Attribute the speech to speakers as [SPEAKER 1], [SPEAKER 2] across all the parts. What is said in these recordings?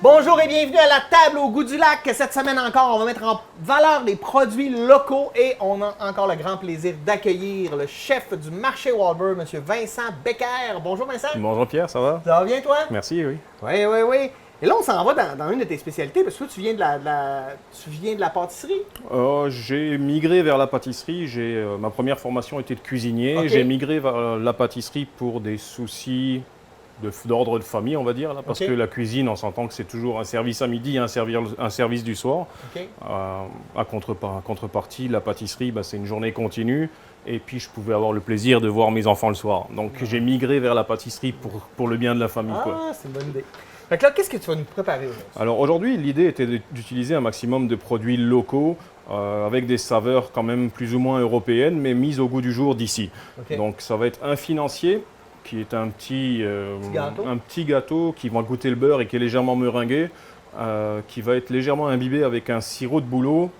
[SPEAKER 1] Bonjour et bienvenue à la table au goût du lac. Cette semaine encore, on va mettre en valeur des produits locaux et on a encore le grand plaisir d'accueillir le chef du marché Walber, M. Vincent Becker. Bonjour Vincent.
[SPEAKER 2] Bonjour Pierre, ça va?
[SPEAKER 1] Ça va bien toi?
[SPEAKER 2] Merci, oui.
[SPEAKER 1] Oui. Et là, on s'en va dans une de tes spécialités parce que toi, tu viens de la pâtisserie.
[SPEAKER 2] J'ai migré vers la pâtisserie. Ma première formation était de cuisinier.
[SPEAKER 1] Ok.
[SPEAKER 2] J'ai migré vers la pâtisserie pour des soucis d'ordre de famille, on va dire, là, parce
[SPEAKER 1] Ok.
[SPEAKER 2] que la cuisine, on s'entend que c'est toujours un service à midi et un service du soir.
[SPEAKER 1] OK.
[SPEAKER 2] À contrepartie, la pâtisserie, c'est une journée continue. Et puis, je pouvais avoir le plaisir de voir mes enfants le soir. Donc, j'ai migré vers la pâtisserie pour le bien de la famille, quoi.
[SPEAKER 1] Ah, c'est une bonne idée. Fait que là, qu'est-ce que tu vas nous préparer aujourd'hui?
[SPEAKER 2] Alors aujourd'hui, l'idée était d'utiliser un maximum de produits locaux avec des saveurs quand même plus ou moins européennes, mais mises au goût du jour d'ici.
[SPEAKER 1] OK.
[SPEAKER 2] Donc ça va être un financier, qui est un petit gâteau qui va goûter le beurre et qui est légèrement meringué, qui va être légèrement imbibé avec un sirop de bouleau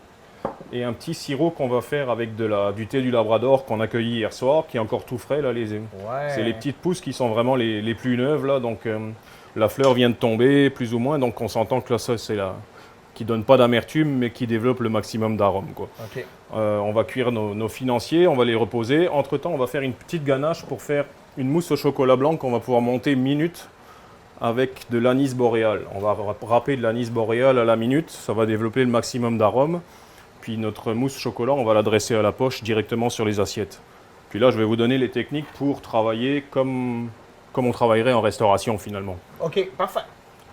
[SPEAKER 2] et un petit sirop qu'on va faire avec du thé du Labrador qu'on a cueilli hier soir, qui est encore tout frais. Là, c'est les petites pousses qui sont vraiment les plus neuves. Là, donc, la fleur vient de tomber, plus ou moins, donc on s'entend que là, ça, c'est qui ne donne pas d'amertume, mais qui développe le maximum d'arôme, quoi.
[SPEAKER 1] OK.
[SPEAKER 2] On va cuire nos financiers, on va les reposer. Entre-temps, on va faire une petite ganache pour faire une mousse au chocolat blanc qu'on va pouvoir monter minute avec de l'anis boréal. On va râper de l'anis boréal à la minute, ça va développer le maximum d'arôme. Puis notre mousse chocolat, on va la dresser à la poche directement sur les assiettes. Puis là, je vais vous donner les techniques pour travailler comme on travaillerait en restauration finalement.
[SPEAKER 1] OK, parfait.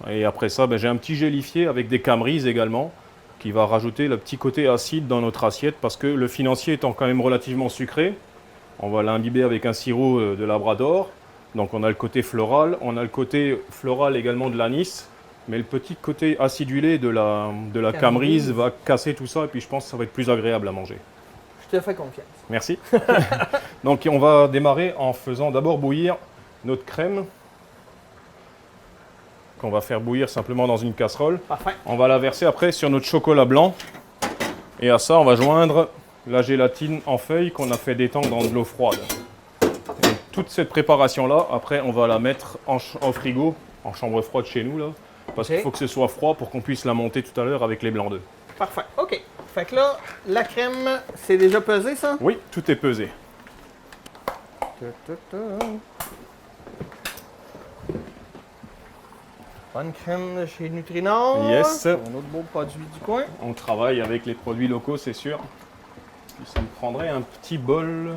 [SPEAKER 2] Et après ça, j'ai un petit gélifié avec des camerises également qui va rajouter le petit côté acide dans notre assiette parce que le financier étant quand même relativement sucré, on va l'imbiber avec un sirop de Labrador. Donc on a le côté floral, on a le côté floral également de l'anis, mais le petit côté acidulé de la camerise va casser tout ça et puis je pense que ça va être plus agréable à manger.
[SPEAKER 1] Je te fais confiance.
[SPEAKER 2] Merci. Donc on va démarrer en faisant d'abord bouillir notre crème qu'on va faire bouillir simplement dans une casserole.
[SPEAKER 1] Parfait.
[SPEAKER 2] On va la verser après sur notre chocolat blanc et à ça on va joindre la gélatine en feuilles qu'on a fait détendre dans de l'eau froide. Et toute cette préparation là, après on va la mettre au frigo, en chambre froide chez nous là, parce qu'il faut que ce soit froid pour qu'on puisse la monter tout à l'heure avec les blancs d'œufs.
[SPEAKER 1] Parfait. OK. Fait que là, la crème, c'est déjà pesé, ça?
[SPEAKER 2] Oui, tout est pesé.
[SPEAKER 1] Bonne crème de chez Nutrinor.
[SPEAKER 2] Yes.
[SPEAKER 1] Un autre beau produit du coin.
[SPEAKER 2] On travaille avec les produits locaux, c'est sûr. Puis ça me prendrait un petit bol.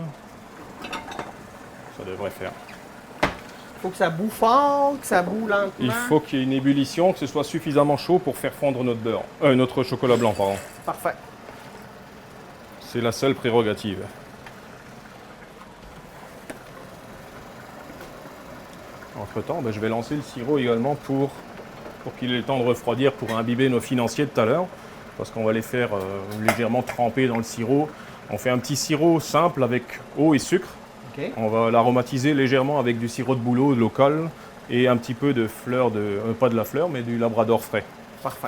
[SPEAKER 2] Ça devrait faire.
[SPEAKER 1] Faut que ça boue fort, que ça boue lentement.
[SPEAKER 2] Il faut qu'il y ait une ébullition, que ce soit suffisamment chaud pour faire fondre notre chocolat blanc, pardon.
[SPEAKER 1] Parfait.
[SPEAKER 2] C'est la seule prérogative. Entre-temps, je vais lancer le sirop également pour qu'il ait le temps de refroidir pour imbiber nos financiers de tout à l'heure. Parce qu'on va les faire légèrement tremper dans le sirop. On fait un petit sirop simple avec eau et sucre.
[SPEAKER 1] OK.
[SPEAKER 2] On va l'aromatiser légèrement avec du sirop de bouleau local et un petit peu de fleur pas de la fleur, mais du Labrador frais.
[SPEAKER 1] Parfait.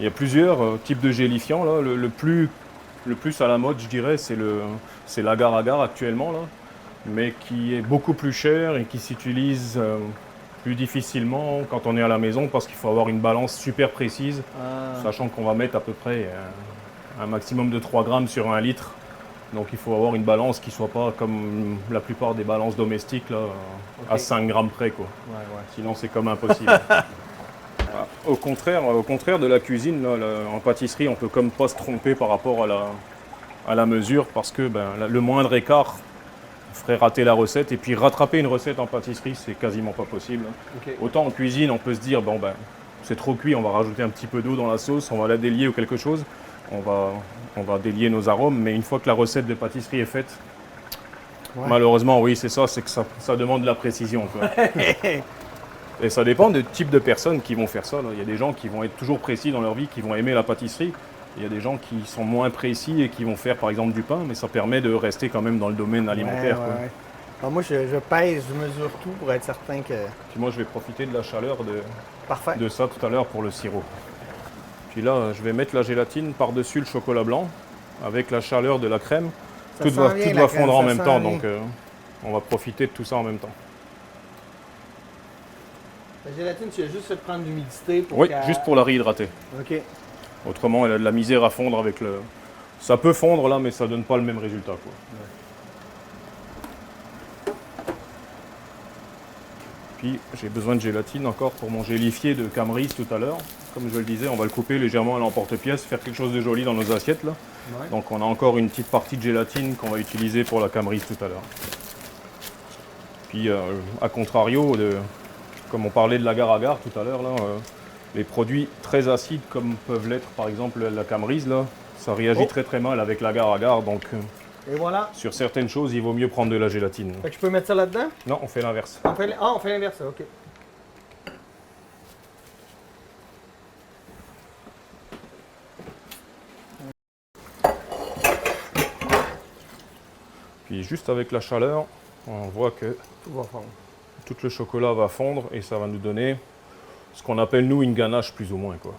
[SPEAKER 2] Il y a plusieurs types de gélifiants. Là. Le plus à la mode, je dirais, c'est l'agar-agar actuellement, là, mais qui est beaucoup plus cher et qui s'utilise plus difficilement quand on est à la maison parce qu'il faut avoir une balance super précise, sachant qu'on va mettre à peu près un maximum de 3 grammes sur 1 litre. Donc il faut avoir une balance qui ne soit pas comme la plupart des balances domestiques, là, à 5 grammes près, quoi.
[SPEAKER 1] Ouais.
[SPEAKER 2] Sinon c'est comme impossible. Voilà. Au contraire de la cuisine, là, en pâtisserie, on ne peut comme pas se tromper par rapport à la mesure parce que le moindre écart ferait rater la recette. Et puis rattraper une recette en pâtisserie, c'est quasiment pas possible.
[SPEAKER 1] OK.
[SPEAKER 2] Autant en cuisine, on peut se dire, c'est trop cuit, on va rajouter un petit peu d'eau dans la sauce, on va la délier ou quelque chose. On va délier nos arômes, mais une fois que la recette de pâtisserie est faite, malheureusement, oui, c'est que ça demande de la précision, quoi. Et ça dépend du type de personnes qui vont faire ça, là. Il y a des gens qui vont être toujours précis dans leur vie, qui vont aimer la pâtisserie. Il y a des gens qui sont moins précis et qui vont faire par exemple du pain, mais ça permet de rester quand même dans le domaine alimentaire.
[SPEAKER 1] Ouais. Alors moi, je pèse, je mesure tout pour être certain que...
[SPEAKER 2] Puis moi, je vais profiter de la chaleur
[SPEAKER 1] Parfait.
[SPEAKER 2] de ça tout à l'heure pour le sirop. Puis là, je vais mettre la gélatine par-dessus le chocolat blanc avec la chaleur de la crème.
[SPEAKER 1] Ça
[SPEAKER 2] Tout
[SPEAKER 1] sent
[SPEAKER 2] va,
[SPEAKER 1] bien,
[SPEAKER 2] tout
[SPEAKER 1] la
[SPEAKER 2] va
[SPEAKER 1] crème,
[SPEAKER 2] fondre en
[SPEAKER 1] ça
[SPEAKER 2] même
[SPEAKER 1] sent
[SPEAKER 2] temps,
[SPEAKER 1] bien.
[SPEAKER 2] donc on va profiter de tout ça en même temps.
[SPEAKER 1] La gélatine, tu as juste fait prendre l'humidité pour
[SPEAKER 2] Oui,
[SPEAKER 1] qu'elle-
[SPEAKER 2] juste pour la réhydrater.
[SPEAKER 1] OK.
[SPEAKER 2] Autrement, elle a de la misère à fondre avec le... Ça peut fondre là, mais ça donne pas le même résultat, quoi. Puis j'ai besoin de gélatine encore pour mon gélifié de Camerise tout à l'heure. Comme je le disais, on va le couper légèrement à l'emporte-pièce, faire quelque chose de joli dans nos assiettes là.
[SPEAKER 1] Ouais.
[SPEAKER 2] Donc on a encore une petite partie de gélatine qu'on va utiliser pour la Camerise tout à l'heure. Puis à contrario, comme on parlait de l'agar-agar tout à l'heure, là, les produits très acides comme peuvent l'être par exemple la Camerise, là, ça réagit très très mal avec l'agar-agar. Donc
[SPEAKER 1] Et voilà.
[SPEAKER 2] sur certaines choses, il vaut mieux prendre de la gélatine.
[SPEAKER 1] Fait que je peux mettre ça là-dedans?
[SPEAKER 2] Non, on fait l'inverse.
[SPEAKER 1] On fait l'inverse, OK.
[SPEAKER 2] Puis juste avec la chaleur, on voit que
[SPEAKER 1] Tout va fondre.
[SPEAKER 2] tout le chocolat va fondre et ça va nous donner ce qu'on appelle nous une ganache plus ou moins, quoi.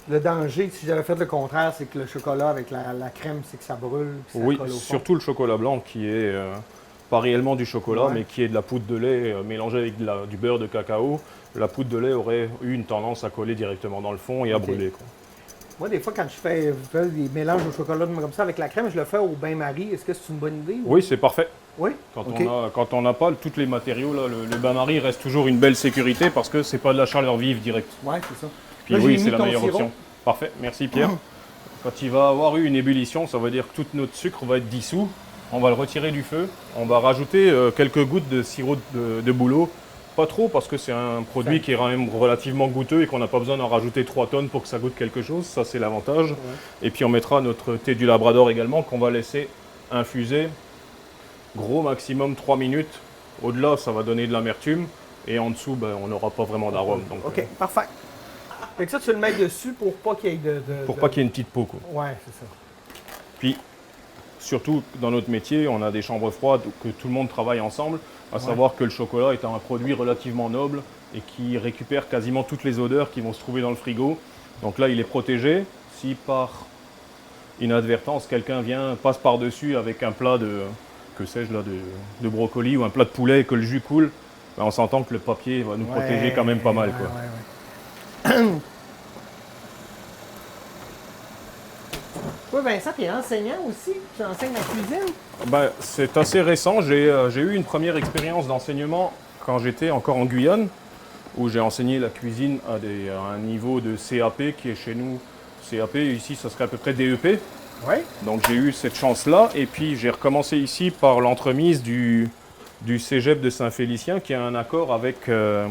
[SPEAKER 1] Le danger, si j'avais fait le contraire, c'est que le chocolat avec la crème, c'est que ça brûle. Puis ça
[SPEAKER 2] Oui,
[SPEAKER 1] colle au fond.
[SPEAKER 2] surtout le chocolat blanc qui est pas réellement du chocolat,
[SPEAKER 1] Ouais.
[SPEAKER 2] mais qui est de la poudre de lait mélangée avec du beurre de cacao. La poudre de lait aurait eu une tendance à coller directement dans le fond et à
[SPEAKER 1] Ok.
[SPEAKER 2] brûler, quoi.
[SPEAKER 1] Moi, des fois, quand je fais des mélanges au chocolat comme ça avec la crème, je le fais au bain-marie. Est-ce que c'est une bonne idée? Ou...
[SPEAKER 2] Oui, c'est parfait.
[SPEAKER 1] Oui?
[SPEAKER 2] Quand
[SPEAKER 1] OK.
[SPEAKER 2] on n'a pas tous les matériaux, là, le bain-marie reste toujours une belle sécurité parce que c'est pas de la chaleur vive directe.
[SPEAKER 1] Ouais, c'est ça.
[SPEAKER 2] Puis
[SPEAKER 1] Là,
[SPEAKER 2] oui,
[SPEAKER 1] j'ai
[SPEAKER 2] c'est
[SPEAKER 1] mis
[SPEAKER 2] la
[SPEAKER 1] ton
[SPEAKER 2] meilleure
[SPEAKER 1] sirop.
[SPEAKER 2] option. Parfait, merci Pierre. Quand il va avoir eu une ébullition, ça veut dire que tout notre sucre va être dissous. On va le retirer du feu. On va rajouter quelques gouttes de sirop de bouleau. Pas trop parce que c'est un produit qui est quand même relativement goûteux et qu'on n'a pas besoin d'en rajouter 3 tonnes pour que ça goûte quelque chose. Ça, c'est l'avantage.
[SPEAKER 1] Ouais.
[SPEAKER 2] Et puis on mettra notre thé du Labrador également qu'on va laisser infuser. Gros maximum 3 minutes. Au-delà, ça va donner de l'amertume. Et en dessous, ben, on n'aura pas vraiment d'arôme. Donc,
[SPEAKER 1] OK, parfait. Fait que ça, tu le mets dessus pour pas qu'il y ait
[SPEAKER 2] pour pas qu'il y ait une petite peau, quoi.
[SPEAKER 1] Ouais, c'est ça.
[SPEAKER 2] Puis, surtout dans notre métier, on a des chambres froides que tout le monde travaille ensemble, à savoir que le chocolat est un produit relativement noble et qui récupère quasiment toutes les odeurs qui vont se trouver dans le frigo. Donc là, il est protégé. Si par inadvertance, quelqu'un passe par-dessus avec un plat que sais-je là, de brocoli ou un plat de poulet et que le jus coule, ben on s'entend que le papier va nous protéger quand même pas mal, quoi.
[SPEAKER 1] Oui, Vincent, tu es enseignant aussi. Tu enseignes la cuisine.
[SPEAKER 2] Ben, c'est assez récent. J'ai eu une première expérience d'enseignement quand j'étais encore en Guyane, où j'ai enseigné la cuisine à un niveau de CAP qui est chez nous. CAP, ici, ça serait à peu près DEP.
[SPEAKER 1] Oui.
[SPEAKER 2] Donc j'ai eu cette chance-là. Et puis j'ai recommencé ici par l'entremise du Cégep de Saint-Félicien, qui a un accord avec le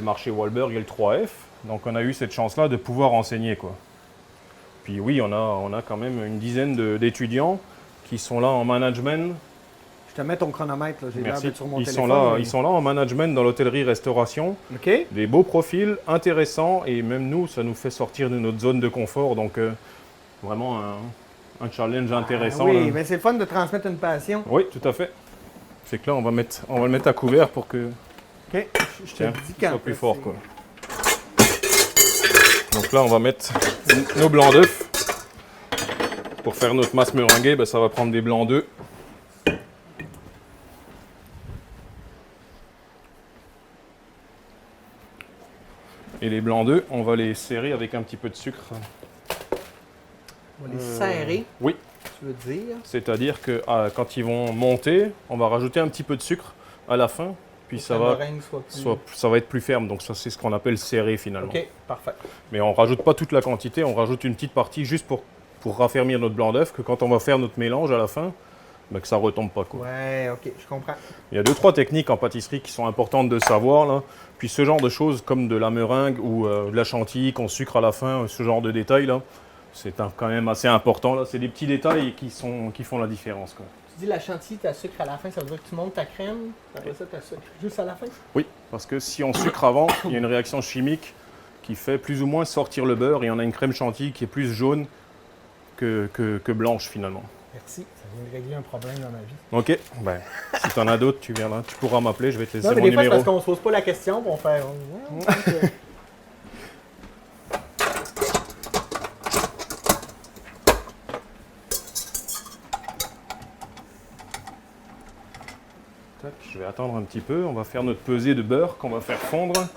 [SPEAKER 2] marché Wahlberg et le 3F. Donc on a eu cette chance-là de pouvoir enseigner, quoi. Puis oui, on a quand même une dizaine d'étudiants qui sont là en management.
[SPEAKER 1] Je te mets ton chronomètre, là. J'ai l'air
[SPEAKER 2] Merci.
[SPEAKER 1] d'être sur mon
[SPEAKER 2] Ils
[SPEAKER 1] téléphone.
[SPEAKER 2] sont là,
[SPEAKER 1] mais-
[SPEAKER 2] ils sont là en management dans l'hôtellerie-restauration.
[SPEAKER 1] OK.
[SPEAKER 2] Des beaux profils, intéressants, et même nous, ça nous fait sortir de notre zone de confort. Donc vraiment un challenge intéressant.
[SPEAKER 1] Oui,
[SPEAKER 2] là.
[SPEAKER 1] mais c'est le fun de transmettre une passion.
[SPEAKER 2] Oui, tout à fait. C'est que là, on va le mettre à couvert pour que
[SPEAKER 1] OK. Je te
[SPEAKER 2] tiens,
[SPEAKER 1] dis
[SPEAKER 2] ça
[SPEAKER 1] quand.
[SPEAKER 2] soit plus
[SPEAKER 1] là,
[SPEAKER 2] fort,
[SPEAKER 1] c'est-
[SPEAKER 2] quoi. Donc là, on va mettre nos blancs d'œufs. Pour faire notre masse meringuée, ben, ça va prendre des blancs d'œufs. Et les blancs d'œufs, on va les serrer avec un petit peu de sucre.
[SPEAKER 1] On va les serrer,
[SPEAKER 2] Oui,
[SPEAKER 1] tu veux dire.
[SPEAKER 2] c'est-à-dire que quand ils vont monter, on va rajouter un petit peu de sucre à la fin, puis
[SPEAKER 1] Pour
[SPEAKER 2] ça
[SPEAKER 1] que
[SPEAKER 2] va,
[SPEAKER 1] la meringue soit plus...
[SPEAKER 2] ça va être plus ferme. Donc ça, c'est ce qu'on appelle serré finalement.
[SPEAKER 1] OK, parfait.
[SPEAKER 2] Mais on rajoute pas toute la quantité, on rajoute une petite partie juste pour raffermir notre blanc d'œuf, que quand on va faire notre mélange à la fin, ben, que ça retombe pas, quoi.
[SPEAKER 1] Ouais, OK, je comprends.
[SPEAKER 2] Il y a 2-3 techniques en pâtisserie qui sont importantes de savoir, là. Puis ce genre de choses comme de la meringue ou de la chantilly qu'on sucre à la fin, ce genre de détails là, c'est quand même assez important, là. C'est des petits détails qui font la différence, quoi.
[SPEAKER 1] Tu dis la chantilly, ta sucre à la fin, ça veut dire que tu montes ta crème, après ça, ta sucre juste à la fin?
[SPEAKER 2] Oui, parce que si on sucre avant, il y a une réaction chimique qui fait plus ou moins sortir le beurre et on a une crème chantilly qui est plus jaune que blanche finalement.
[SPEAKER 1] Merci, ça vient de régler un problème dans ma vie.
[SPEAKER 2] Ok, ben, si tu en as d'autres, tu viendras. Tu pourras m'appeler, je vais te laisser
[SPEAKER 1] Non, mais
[SPEAKER 2] mon
[SPEAKER 1] des fois, c'est
[SPEAKER 2] numéro.
[SPEAKER 1] parce qu'on se pose pas la question pour faire.
[SPEAKER 2] Tac, je vais attendre un petit peu. On va faire notre pesée de beurre qu'on va faire fondre.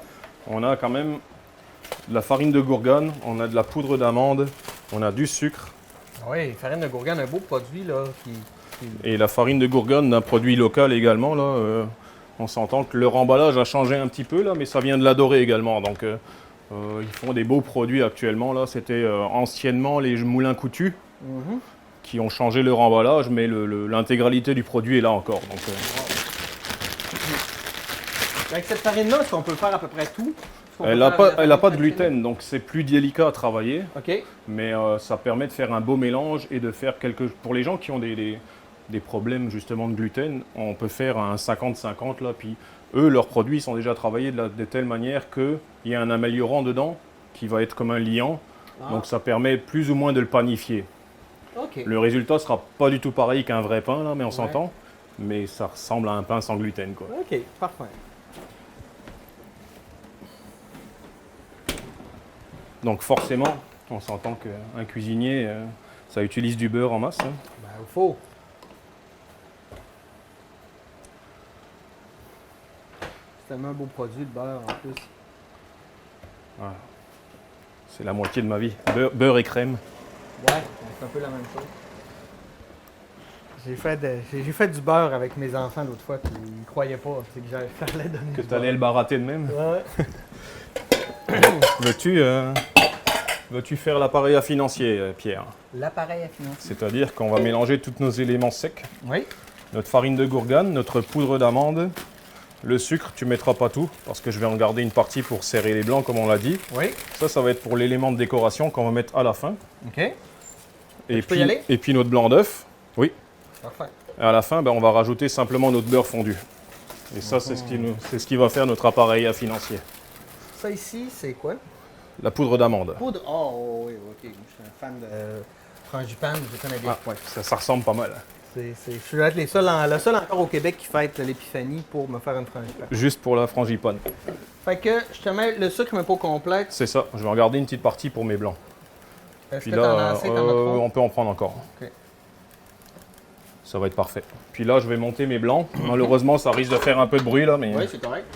[SPEAKER 2] On a quand même de la farine de Gourgane, on a de la poudre d'amande, on a du sucre.
[SPEAKER 1] Oui, farine de Gourgane, un beau produit là.
[SPEAKER 2] Et la farine de Gourgane d'un produit local également. Là, on s'entend que leur emballage a changé un petit peu, là, mais ça vient de la Dorée également. Donc ils font des beaux produits actuellement. Là, c'était anciennement les moulins coutus qui ont changé leur emballage, mais l'intégralité du produit est là encore. Donc,
[SPEAKER 1] avec cette farine-là, est-ce qu'on peut faire à peu près tout?
[SPEAKER 2] elle n'a pas de gluten, donc c'est plus délicat à travailler.
[SPEAKER 1] OK.
[SPEAKER 2] Mais ça permet de faire un beau mélange et de faire pour les gens qui ont des problèmes justement de gluten, on peut faire un 50-50 là. Puis eux, leurs produits sont déjà travaillés de telle manière qu'il y a un améliorant dedans qui va être comme un liant.
[SPEAKER 1] Ah.
[SPEAKER 2] Donc ça permet plus ou moins de le panifier.
[SPEAKER 1] OK.
[SPEAKER 2] Le résultat sera pas du tout pareil qu'un vrai pain là, mais on s'entend. Mais ça ressemble à un pain sans gluten quoi.
[SPEAKER 1] OK, parfait.
[SPEAKER 2] Donc forcément, on s'entend qu'un cuisinier, ça utilise du beurre en masse. Hein.
[SPEAKER 1] Ben, il faut. C'est tellement un beau produit, le beurre, en plus.
[SPEAKER 2] Voilà. C'est la moitié de ma vie. Beurre et crème.
[SPEAKER 1] Ouais, c'est un peu la même chose. J'ai fait du beurre avec mes enfants l'autre fois, puis ils ne croyaient pas c'est que j'allais donner
[SPEAKER 2] Que
[SPEAKER 1] du
[SPEAKER 2] tu allais le barater de même.
[SPEAKER 1] beurre. Ouais.
[SPEAKER 2] Veux-tu faire l'appareil à financier, Pierre?
[SPEAKER 1] L'appareil à financer.
[SPEAKER 2] C'est-à-dire qu'on va mélanger tous nos éléments secs.
[SPEAKER 1] Oui.
[SPEAKER 2] Notre farine de Gourgane, notre poudre d'amande, le sucre, tu ne mettras pas tout, parce que je vais en garder une partie pour serrer les blancs, comme on l'a dit.
[SPEAKER 1] Oui.
[SPEAKER 2] Ça va être pour l'élément de décoration qu'on va mettre à la fin.
[SPEAKER 1] OK.
[SPEAKER 2] Et
[SPEAKER 1] peux y aller?
[SPEAKER 2] et puis notre blanc d'œuf. Oui.
[SPEAKER 1] Parfait.
[SPEAKER 2] Et à la fin, on va rajouter simplement notre beurre fondu. Et ça, c'est ce qui va faire notre appareil à financier.
[SPEAKER 1] Ça ici, c'est quoi?
[SPEAKER 2] La poudre d'amande.
[SPEAKER 1] Poudre. Oh, oui, OK. Je suis un fan de frangipane, je connais bien.
[SPEAKER 2] Ouais, ça ressemble pas mal.
[SPEAKER 1] Je suis être le seul encore au Québec qui fête l'épiphanie pour me faire une frangipane.
[SPEAKER 2] Juste pour la frangipane.
[SPEAKER 1] Fait que je te mets le sucre, mais pas complet.
[SPEAKER 2] C'est ça. Je vais en garder une petite partie pour mes blancs.
[SPEAKER 1] Est-ce
[SPEAKER 2] Puis
[SPEAKER 1] que t'en as
[SPEAKER 2] là,
[SPEAKER 1] assez, t'en as trop?
[SPEAKER 2] on peut en prendre encore.
[SPEAKER 1] OK.
[SPEAKER 2] Ça va être parfait. Puis là, je vais monter mes blancs. Malheureusement, ça risque de faire un peu de bruit là, mais
[SPEAKER 1] Oui, c'est correct.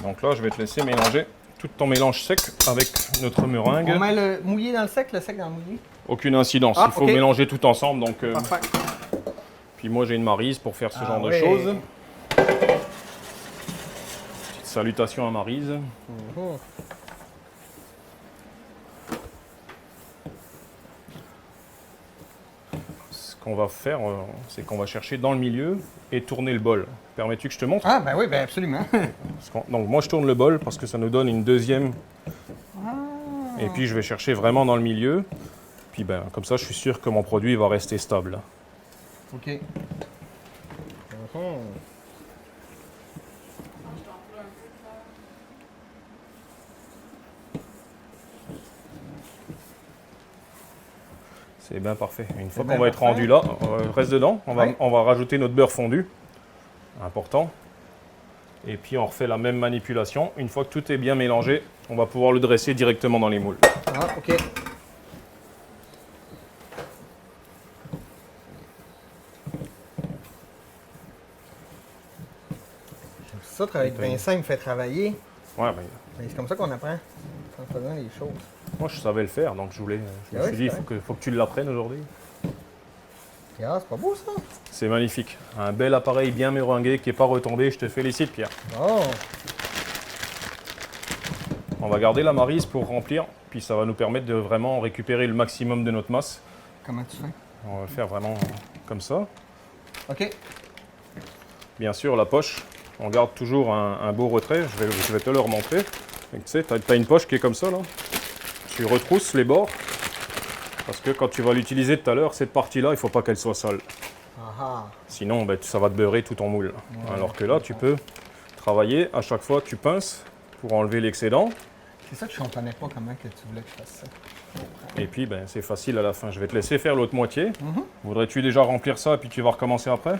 [SPEAKER 2] donc là, je vais te laisser mélanger tout ton mélange sec avec notre meringue.
[SPEAKER 1] On met le mouillé dans le sec dans le mouillé?
[SPEAKER 2] Aucune incidence.
[SPEAKER 1] Ah,
[SPEAKER 2] Il faut
[SPEAKER 1] ok.
[SPEAKER 2] mélanger tout ensemble. Donc,
[SPEAKER 1] Parfait.
[SPEAKER 2] puis moi, j'ai une Maryse pour faire ce genre de
[SPEAKER 1] ouais.
[SPEAKER 2] choses. Petite salutation à Maryse.
[SPEAKER 1] Mhm.
[SPEAKER 2] Ce qu'on va faire, c'est qu'on va chercher dans le milieu et tourner le bol. Permets-tu que je te montre?
[SPEAKER 1] Ah, ben oui, ben absolument.
[SPEAKER 2] Donc moi, je tourne le bol parce que ça nous donne une deuxième. Et puis, je vais chercher vraiment dans le milieu. Puis, comme ça, je suis sûr que mon produit va rester stable.
[SPEAKER 1] OK. Mhm.
[SPEAKER 2] C'est bien parfait. Une fois
[SPEAKER 1] bien
[SPEAKER 2] qu'on va être
[SPEAKER 1] parfait.
[SPEAKER 2] rendu là, reste dedans.
[SPEAKER 1] Ouais.
[SPEAKER 2] On va rajouter notre beurre fondu. Important. Et puis on refait la même manipulation. Une fois que tout est bien mélangé, on va pouvoir le dresser directement dans les moules.
[SPEAKER 1] Ah, OK. Ça, travailler avec Vincent, il me fait travailler.
[SPEAKER 2] Ouais,
[SPEAKER 1] Mais c'est comme ça qu'on apprend, en faisant les choses.
[SPEAKER 2] moi je savais le faire, donc je me
[SPEAKER 1] Ah ouais,
[SPEAKER 2] suis dit,
[SPEAKER 1] c'est
[SPEAKER 2] faut que tu l'apprennes aujourd'hui.
[SPEAKER 1] Ah, c'est pas beau, ça?
[SPEAKER 2] C'est magnifique. Un bel appareil bien meringué qui n'est pas retombé. Je te félicite, Pierre.
[SPEAKER 1] Oh!
[SPEAKER 2] On va garder la Maryse pour remplir. puis ça va nous permettre de vraiment récupérer le maximum de notre masse.
[SPEAKER 1] Comment tu fais?
[SPEAKER 2] On va le faire vraiment comme ça.
[SPEAKER 1] OK.
[SPEAKER 2] Bien sûr, la poche, on garde toujours un beau retrait. Je vais te le remontrer. Tu sais, tu as une poche qui est comme ça, là. Tu retrousses les bords, parce que quand tu vas l'utiliser tout à l'heure, cette partie-là, il ne faut pas qu'elle soit sale.
[SPEAKER 1] Ah.
[SPEAKER 2] Sinon, ben, ça va te beurrer tout ton moule.
[SPEAKER 1] Ouais,
[SPEAKER 2] alors que là, tu peux travailler. À chaque fois, tu pinces pour enlever l'excédent.
[SPEAKER 1] C'est ça que je ne comprenais pas, comment que tu voulais que je fasse ça.
[SPEAKER 2] Et puis, ben, c'est facile à la fin. Je vais te laisser faire l'autre moitié. Voudrais-tu déjà remplir ça, et puis tu vas recommencer après?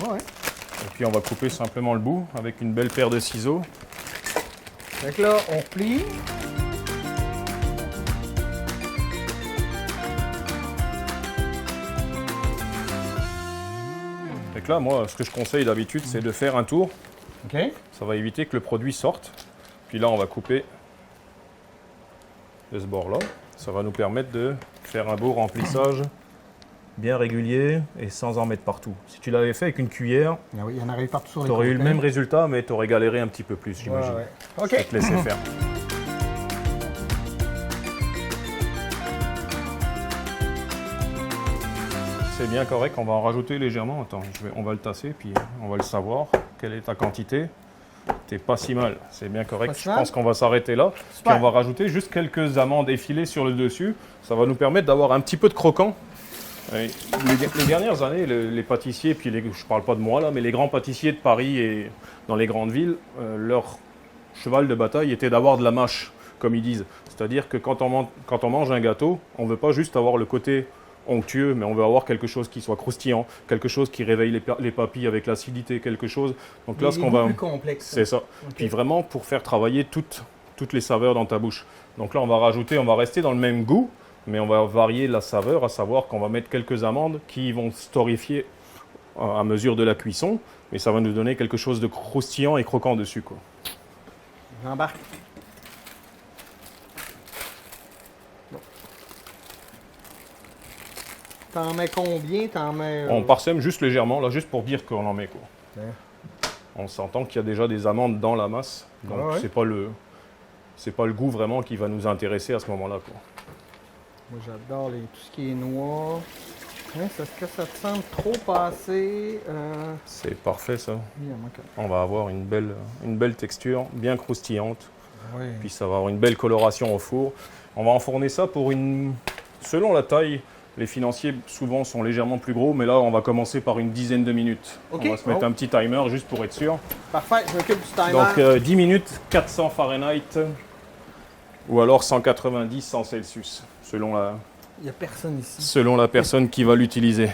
[SPEAKER 1] Ouais.
[SPEAKER 2] Et puis, on va couper simplement le bout avec une belle paire de ciseaux.
[SPEAKER 1] Fait que là, on plie.
[SPEAKER 2] Fait que là, moi, ce que je conseille d'habitude, c'est de faire un tour.
[SPEAKER 1] OK.
[SPEAKER 2] Ça va éviter que le produit sorte. Puis là, on va couper de ce bord-là. Ça va nous permettre de faire un beau remplissage bien régulier et sans en mettre partout. Si tu l'avais fait avec une cuillère,
[SPEAKER 1] Ah oui, il y en arrive partout sur les
[SPEAKER 2] tu aurais eu le
[SPEAKER 1] côtés.
[SPEAKER 2] même résultat, mais tu aurais galéré un petit peu plus, j'imagine.
[SPEAKER 1] Ouais.
[SPEAKER 2] Je
[SPEAKER 1] OK.
[SPEAKER 2] vais te laisser faire. C'est bien correct, on va en rajouter légèrement. Attends, on va le tasser, puis on va le savoir. Quelle est ta quantité? T'es pas si mal, c'est bien correct.
[SPEAKER 1] Pas si
[SPEAKER 2] Je
[SPEAKER 1] mal.
[SPEAKER 2] pense qu'on va s'arrêter là.
[SPEAKER 1] Super.
[SPEAKER 2] Puis on va rajouter juste quelques amandes effilées sur le dessus. Ça va nous permettre d'avoir un petit peu de croquant. Et les dernières années, les pâtissiers, puis je parle pas de moi là, mais les grands pâtissiers de Paris et dans les grandes villes, leur cheval de bataille était d'avoir de la mâche, comme ils disent. C'est-à-dire que quand on mange un gâteau, on ne veut pas juste avoir le côté onctueux, mais on veut avoir quelque chose qui soit croustillant, quelque chose qui réveille les papilles avec l'acidité, quelque chose. Donc là, ce qu'on va,
[SPEAKER 1] plus complexe.
[SPEAKER 2] c'est ça. Puis vraiment pour faire travailler toutes les saveurs dans ta bouche. Donc là, on va rester dans le même goût, mais on va varier la saveur, à savoir qu'on va mettre quelques amandes qui vont se torréfier à mesure de la cuisson, mais ça va nous donner quelque chose de croustillant et croquant dessus, quoi.
[SPEAKER 1] J'embarque. T'en mets combien? T'en mets...
[SPEAKER 2] On parsème juste légèrement, là, juste pour dire qu'on en met, quoi.
[SPEAKER 1] Ouais.
[SPEAKER 2] On s'entend qu'il y a déjà des amandes dans la masse, donc
[SPEAKER 1] Ah ouais.
[SPEAKER 2] c'est pas le goût vraiment qui va nous intéresser à ce moment-là, quoi.
[SPEAKER 1] Moi, j'adore tout ce qui est noir. Hein, est-ce que ça te semble trop passé?
[SPEAKER 2] C'est parfait, ça.
[SPEAKER 1] Oui, à moi que-
[SPEAKER 2] On va avoir une belle texture, bien croustillante.
[SPEAKER 1] Oui.
[SPEAKER 2] Puis ça va avoir une belle coloration au four. On va enfourner ça pour selon la taille, les financiers souvent sont légèrement plus gros, mais là on va commencer par une dizaine de minutes.
[SPEAKER 1] Ok.
[SPEAKER 2] On va se mettre un petit timer juste pour être sûr.
[SPEAKER 1] Parfait, je m'occupe du timer.
[SPEAKER 2] Donc 10 minutes, 400 Fahrenheit ou alors 190 sans Celsius, selon
[SPEAKER 1] Il n'y a personne ici.
[SPEAKER 2] la personne qui va l'utiliser.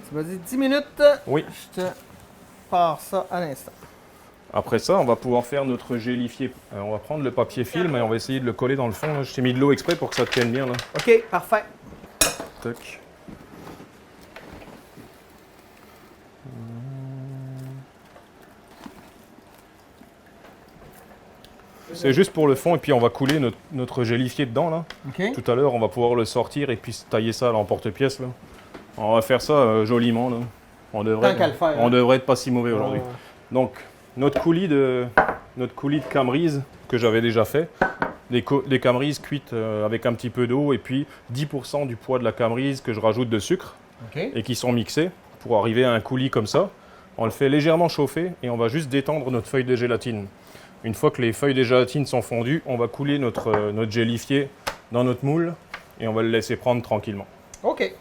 [SPEAKER 1] Tu m'as dit 10 minutes.
[SPEAKER 2] Oui.
[SPEAKER 1] Je te pars ça à l'instant.
[SPEAKER 2] Après ça, on va pouvoir faire notre gélifié. On va prendre le papier film et on va essayer de le coller dans le fond, là. Je t'ai mis de l'eau exprès pour que ça te tienne bien, là.
[SPEAKER 1] OK, parfait.
[SPEAKER 2] Tac. C'est juste pour le fond et puis on va couler notre gélifié dedans là.
[SPEAKER 1] OK.
[SPEAKER 2] Tout à l'heure, on va pouvoir le sortir et puis tailler ça là, en porte-pièce là. On va faire ça joliment là. On devrait,
[SPEAKER 1] Tant qu'à le faire,
[SPEAKER 2] on
[SPEAKER 1] hein.
[SPEAKER 2] devrait être pas si mauvais aujourd'hui.
[SPEAKER 1] Ouais.
[SPEAKER 2] Donc notre coulis de Camerise que j'avais déjà fait, des Camerises cuites avec un petit peu d'eau et puis 10% du poids de la Camerise que je rajoute de sucre
[SPEAKER 1] OK.
[SPEAKER 2] et qui sont mixés pour arriver à un coulis comme ça. On le fait légèrement chauffer et on va juste détendre notre feuille de gélatine. Une fois que les feuilles de gélatine sont fondues, on va couler notre gélifié dans notre moule et on va le laisser prendre tranquillement.
[SPEAKER 1] OK.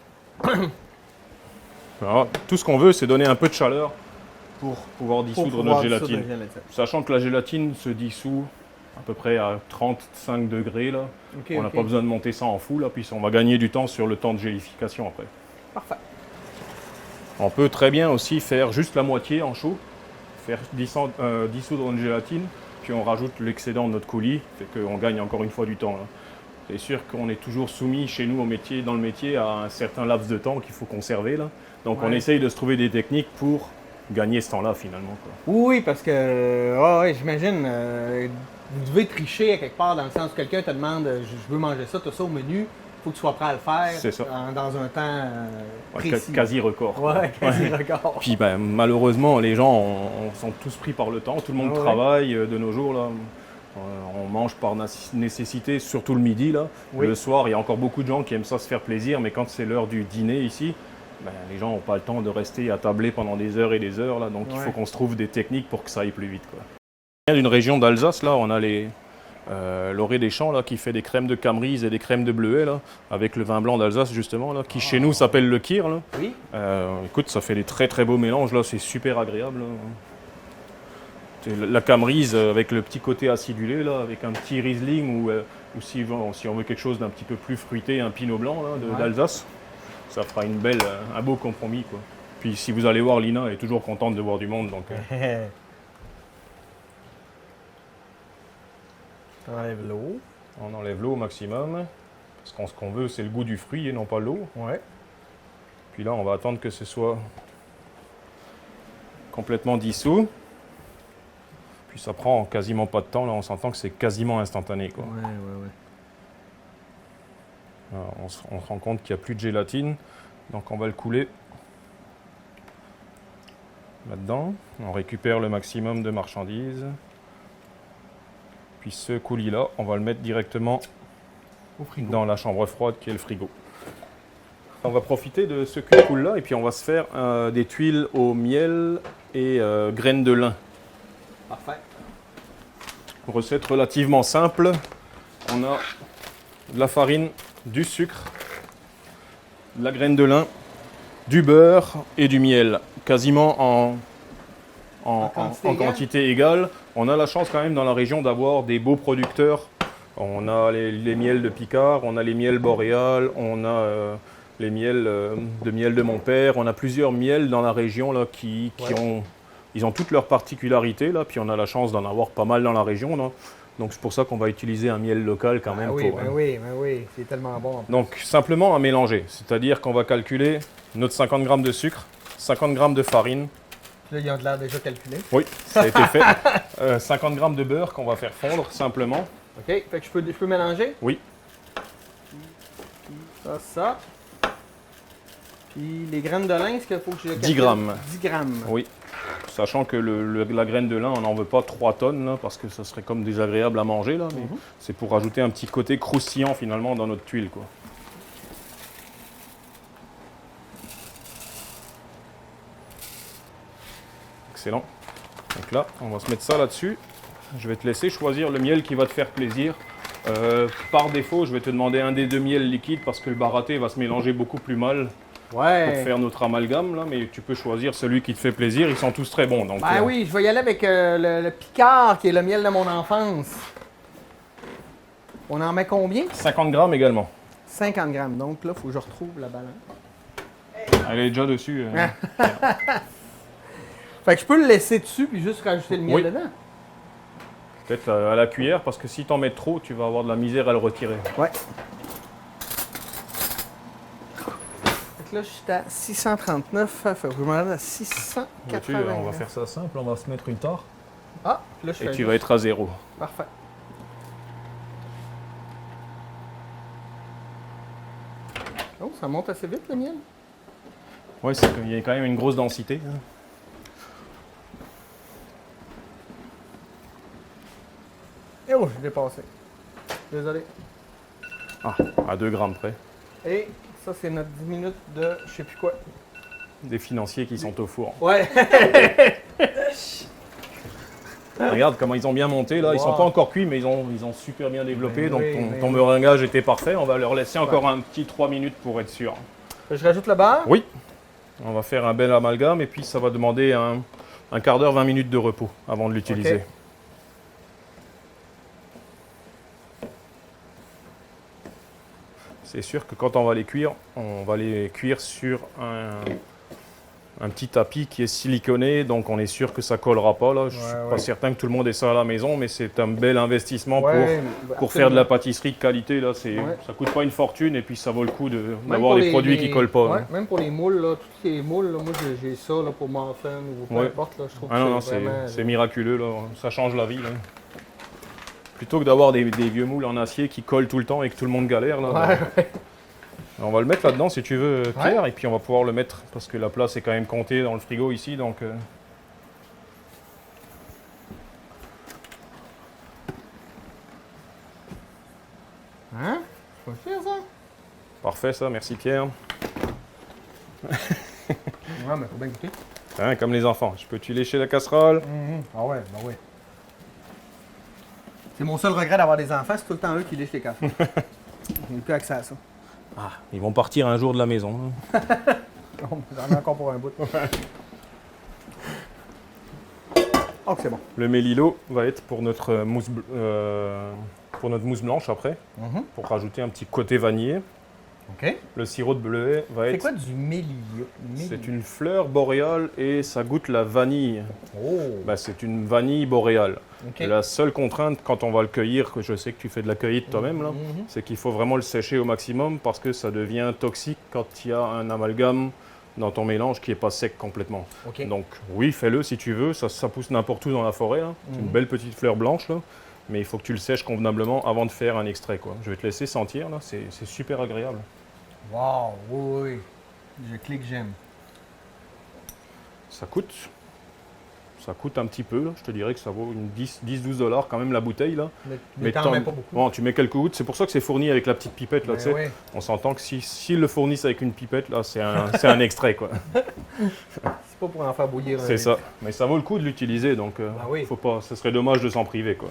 [SPEAKER 2] Alors, tout ce qu'on veut, c'est donner un peu de chaleur pour pouvoir dissoudre
[SPEAKER 1] Pour
[SPEAKER 2] notre
[SPEAKER 1] pouvoir
[SPEAKER 2] gélatine.
[SPEAKER 1] dissoudre la gélatine.
[SPEAKER 2] Sachant que la gélatine se dissout à peu près à 35 degrés. Là.
[SPEAKER 1] OK,
[SPEAKER 2] On n'a
[SPEAKER 1] OK.
[SPEAKER 2] pas besoin de monter ça en fou, là, puis on va gagner du temps sur le temps de gélification après.
[SPEAKER 1] Parfait.
[SPEAKER 2] On peut très bien aussi faire juste la moitié en chaud, faire dissoudre une gélatine, puis on rajoute l'excédent de notre coulis, fait qu'on gagne encore une fois du temps. Là. C'est sûr qu'on est toujours soumis chez nous dans le métier à un certain laps de temps qu'il faut conserver. Là. Donc on
[SPEAKER 1] Ouais.
[SPEAKER 2] essaye de se trouver des techniques pour gagner ce temps-là finalement, quoi.
[SPEAKER 1] Oui, parce que, ouais, j'imagine, vous devez tricher à quelque part dans le sens où quelqu'un te demande je veux manger ça, tu as ça au menu, il faut que tu sois prêt à le faire
[SPEAKER 2] C'est ça.
[SPEAKER 1] dans un temps
[SPEAKER 2] Ouais,
[SPEAKER 1] précis.
[SPEAKER 2] quasi record. quoi.
[SPEAKER 1] Ouais, quasi record.
[SPEAKER 2] Puis malheureusement, les gens on sont tous pris par le temps, tout le monde
[SPEAKER 1] Ah ouais.
[SPEAKER 2] travaille de nos jours. Là. On mange par nécessité, surtout le midi. Là.
[SPEAKER 1] Oui.
[SPEAKER 2] Le soir, il y a encore beaucoup de gens qui aiment ça se faire plaisir, mais quand c'est l'heure du dîner ici, ben, les gens n'ont pas le temps de rester à tabler pendant des heures et des heures. Là, donc il faut qu'on se trouve des techniques pour que ça aille plus vite. Quoi. On vient d'une région d'Alsace, là, on a l'Orée des Champs là, qui fait des crèmes de camerise et des crèmes de bleuet, là, avec le vin blanc d'Alsace justement, là, qui chez nous s'appelle le Kir. Là.
[SPEAKER 1] Oui.
[SPEAKER 2] Écoute, ça fait des très très beaux mélanges, là, c'est super agréable. Là. La camerise avec le petit côté acidulé, là, avec un petit Riesling ou si on veut quelque chose d'un petit peu plus fruité, un Pinot Blanc là, d'Alsace, ça fera un beau compromis. Quoi. Puis si vous allez voir, Lina, elle est toujours contente de voir du monde. Donc,
[SPEAKER 1] On enlève l'eau.
[SPEAKER 2] on enlève l'eau au maximum, parce que ce qu'on veut, c'est le goût du fruit et non pas l'eau.
[SPEAKER 1] Ouais.
[SPEAKER 2] Puis là, on va attendre que ce soit complètement dissous. Puis ça prend quasiment pas de temps, là on s'entend que c'est quasiment instantané. Quoi.
[SPEAKER 1] Ouais.
[SPEAKER 2] Alors, on se rend compte qu'il n'y a plus de gélatine, donc on va le couler là-dedans. On récupère le maximum de marchandises. Puis ce coulis-là, on va le mettre directement dans la chambre froide qui est le frigo. On va profiter de ce cul-coule-là et puis on va se faire des tuiles au miel et graines de lin.
[SPEAKER 1] Parfait.
[SPEAKER 2] Recette relativement simple. On a de la farine, du sucre, de la graine de lin, du beurre et du miel, quasiment en quantité égale. On a la chance quand même dans la région d'avoir des beaux producteurs. On a les miels de Picard, on a les miels boréales, on a les miels de miel de mon père. On a plusieurs miels dans la région là, qui ont toutes leurs particularités. Là, puis on a la chance d'en avoir pas mal dans la région. Là. Donc c'est pour ça qu'on va utiliser un miel local quand même.
[SPEAKER 1] Oui, oui, c'est tellement bon.
[SPEAKER 2] Donc simplement à mélanger. C'est-à-dire qu'on va calculer notre 50 g de sucre, 50 g de farine.
[SPEAKER 1] Là, ils ont de l'air déjà calculé.
[SPEAKER 2] Oui, ça a été fait. 50 g de beurre qu'on va faire fondre simplement.
[SPEAKER 1] OK, fait que je peux mélanger?
[SPEAKER 2] Oui.
[SPEAKER 1] Ça. Puis les graines de lin, est-ce qu'il faut que je calcule?
[SPEAKER 2] 10 grammes.
[SPEAKER 1] 10 grammes.
[SPEAKER 2] Oui. Sachant que la graine de lin, on n'en veut pas 3 tonnes, là, parce que ça serait comme désagréable à manger. Là, mais c'est pour rajouter un petit côté croustillant finalement dans notre tuile. Quoi. Excellent. Donc là, on va se mettre ça là-dessus. Je vais te laisser choisir le miel qui va te faire plaisir. Par défaut, je vais te demander un des deux miels liquides parce que le baraté va se mélanger beaucoup plus mal pour faire notre amalgame. Là, mais tu peux choisir celui qui te fait plaisir. Ils sont tous très bons. Donc,
[SPEAKER 1] oui, je vais y aller avec le Picard qui est le miel de mon enfance. On en met combien?
[SPEAKER 2] 50 grammes également.
[SPEAKER 1] 50 grammes. Donc là, il faut que je retrouve la balance.
[SPEAKER 2] Elle est déjà dessus.
[SPEAKER 1] Fait que je peux le laisser dessus puis juste rajouter le miel dedans?
[SPEAKER 2] Peut-être à la cuillère, parce que si tu en mets trop, tu vas avoir de la misère à le retirer.
[SPEAKER 1] Ouais. Fait que là, je suis à 639. Fait que je me rends à 680.
[SPEAKER 2] On va faire ça simple, on va se mettre une tare.
[SPEAKER 1] Ah, là, je fais.
[SPEAKER 2] Et tu vas être à 0.
[SPEAKER 1] Parfait. Oh, ça monte assez vite le miel.
[SPEAKER 2] Oui, il y a quand même une grosse densité. Hein.
[SPEAKER 1] Et oh, j'ai dépassé. Désolé.
[SPEAKER 2] Ah, à 2 grammes près.
[SPEAKER 1] Et ça, c'est notre 10 minutes de je sais plus quoi.
[SPEAKER 2] Des financiers qui sont au four.
[SPEAKER 1] Ouais.
[SPEAKER 2] Regarde comment ils ont bien monté là. Ils sont pas encore cuits, mais ils ont super bien développé.
[SPEAKER 1] Ben
[SPEAKER 2] donc
[SPEAKER 1] oui,
[SPEAKER 2] ton meringuage était parfait. On va leur laisser encore un petit 3 minutes pour être sûr.
[SPEAKER 1] Je rajoute le beurre?
[SPEAKER 2] Oui. On va faire un bel amalgame et puis ça va demander un quart d'heure, 20 minutes de repos avant de l'utiliser.
[SPEAKER 1] Okay.
[SPEAKER 2] C'est sûr que quand on va les cuire sur un petit tapis qui est siliconé, donc on est sûr que ça collera pas. Là. Je ne suis pas certain que tout le monde ait ça à la maison, mais c'est un bel investissement pour faire de la pâtisserie de qualité. Là, ça ne coûte pas une fortune et puis ça vaut le coup d'avoir des produits qui ne collent pas.
[SPEAKER 1] Ouais, même pour les moules, là, tous les moules, là, moi j'ai ça là, pour muffin ou peu importe. Là, je trouve que
[SPEAKER 2] c'est miraculeux, là. Ça change la vie. Là. Plutôt que d'avoir des vieux moules en acier qui collent tout le temps et que tout le monde galère. Là, on va le mettre là-dedans si tu veux, Pierre, et puis on va pouvoir le mettre parce que la place est quand même comptée dans le frigo ici. Donc, parfait ça, merci Pierre.
[SPEAKER 1] Ouais, mais faut bien goûter.
[SPEAKER 2] Hein, comme les enfants, je peux-tu lécher la casserole?
[SPEAKER 1] Ah ouais, ben ouais. C'est mon seul regret d'avoir des enfants, c'est tout le temps eux qui lèchent les casseroles. J'ai plus accès à ça.
[SPEAKER 2] Ah, ils vont partir un jour de la maison. Là.
[SPEAKER 1] J'en ai encore pour un bout. Oh, c'est bon.
[SPEAKER 2] Le mélilo va être pour notre mousse, blanche après, pour rajouter un petit côté vanillé.
[SPEAKER 1] OK.
[SPEAKER 2] Le sirop de bleuet va
[SPEAKER 1] C'est
[SPEAKER 2] être...
[SPEAKER 1] quoi du mélilio?
[SPEAKER 2] C'est une fleur boréale et ça goûte la vanille.
[SPEAKER 1] Oh!
[SPEAKER 2] Bah, c'est une vanille boréale.
[SPEAKER 1] OK.
[SPEAKER 2] Et la seule contrainte quand on va le cueillir, que je sais que tu fais de la cueillette toi-même, là, c'est qu'il faut vraiment le sécher au maximum parce que ça devient toxique quand il y a un amalgame dans ton mélange qui n'est pas sec complètement.
[SPEAKER 1] OK.
[SPEAKER 2] Donc oui, fais-le si tu veux, ça pousse n'importe où dans la forêt. Là. C'est une belle petite fleur blanche, là. Mais il faut que tu le sèches convenablement avant de faire un extrait. Quoi. Je vais te laisser sentir, là. C'est super agréable.
[SPEAKER 1] Wow! Oui, oui. Je clique j'aime.
[SPEAKER 2] Ça coûte un petit peu, là. Je te dirais que ça vaut une 10-12 $ quand même la bouteille. Là.
[SPEAKER 1] Mais t'en mets pas beaucoup.
[SPEAKER 2] Bon, tu mets quelques gouttes, c'est pour ça que c'est fourni avec la petite pipette. Là, tu sais.
[SPEAKER 1] Ouais.
[SPEAKER 2] On s'entend que s'ils le fournissent avec une pipette, là, c'est un extrait. Quoi.
[SPEAKER 1] C'est pas pour en faire bouillir.
[SPEAKER 2] C'est ça. Mais ça vaut le coup de l'utiliser, donc
[SPEAKER 1] oui.
[SPEAKER 2] faut pas, ce serait dommage de s'en priver. Quoi.